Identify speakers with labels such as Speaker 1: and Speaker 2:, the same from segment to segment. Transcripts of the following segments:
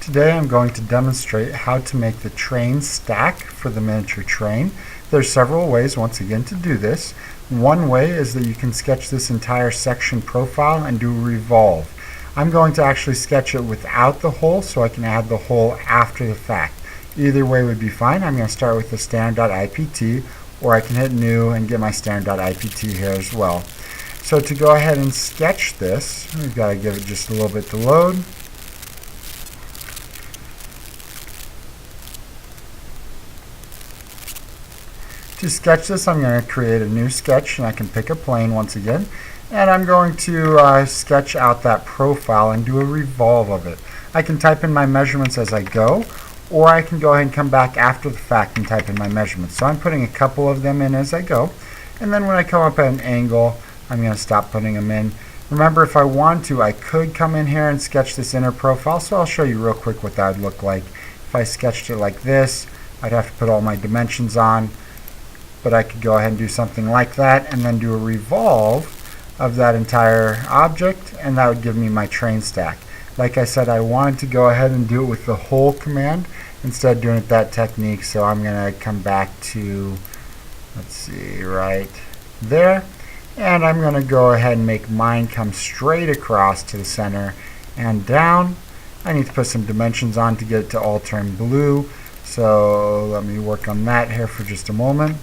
Speaker 1: Today I'm going to demonstrate how to make the train stack for the miniature train. There's several ways once again to do this. One way is that you can sketch this entire section profile and do a revolve. I'm going to actually sketch it without the hole so I can add the hole after the fact. Either way would be fine. I'm going to start with the standard.ipt, or I can hit new and get my standard.ipt here as well. So to go ahead and sketch this, we've got to give it just a little bit to load. To sketch this, I'm going to create a new sketch, and I can pick a plane once again, and I'm going to sketch out that profile and do a revolve of it. I can type in my measurements as I go, or I can go ahead and come back after the fact and type in my measurements. So I'm putting a couple of them in as I go, and then when I come up at an angle, I'm going to stop putting them in. Remember, if I want to, I could come in here and sketch this inner profile, so I'll show you real quick what that would look like. If I sketched it like this, I'd have to put all my dimensions on, but I could go ahead and do something like that and then do a revolve of that entire object, and that would give me my train stack. Like I said, I wanted to go ahead and do it with the whole command instead of doing it that technique, so I'm going to come back to, let's see, right there, and I'm going to go ahead and make mine come straight across to the center and down. I need to put some dimensions on to get it to all turn blue, so let me work on that here for just a moment.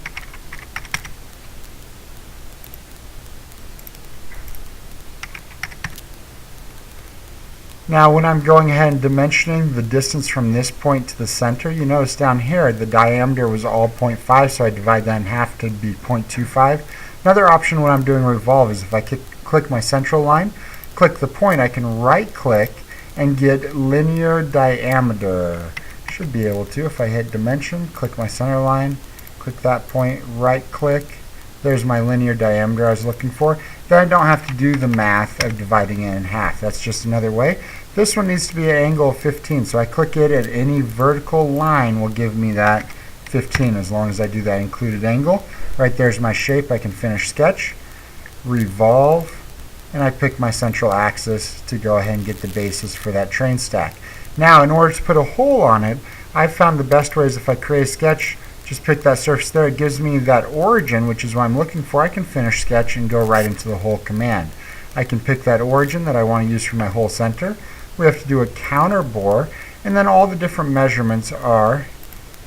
Speaker 1: Now when I'm going ahead and dimensioning the distance from this point to the center, you notice down here the diameter was all 0.5, so I divide that in half to be 0.25. Another option when I'm doing revolve is if I click my central line, click the point, I can right click and get linear diameter. Should be able to if I hit dimension, click my center line, click that point, right click. There's my linear diameter I was looking for. Then I don't have to do the math of dividing it in half. That's just another way. This one needs to be an angle of 15, so I click it at any vertical line will give me that 15 as long as I do that included angle. Right there's my shape. I can finish sketch, revolve, and I pick my central axis to go ahead and get the basis for that train stack. Now in order to put a hole on it, I've found the best way is if I create a sketch, just pick that surface there. It gives me that origin, which is what I'm looking for. I can finish sketch and go right into the hole command. I can pick that origin that I want to use for my hole center. We have to do a counter bore, and then all the different measurements are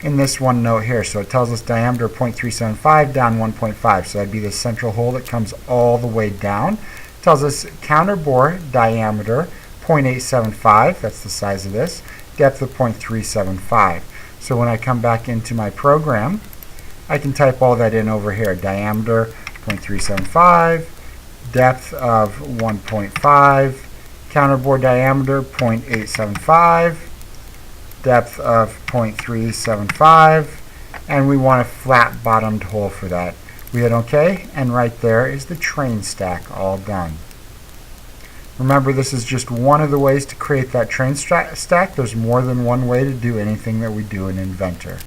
Speaker 1: in this one note here. So it tells us diameter 0.375, down 1.5. So that'd be the central hole that comes all the way down. It tells us counter bore diameter 0.875, that's the size of this, depth of 0.375. So when I come back into my program, I can type all that in over here. Diameter 0.375, depth of 1.5, counterbore diameter 0.875, depth of 0.375, and we want a flat bottomed hole for that. We hit OK, and right there is the train stack all done. Remember, this is just one of the ways to create that train stack. There's more than one way to do anything that we do in Inventor.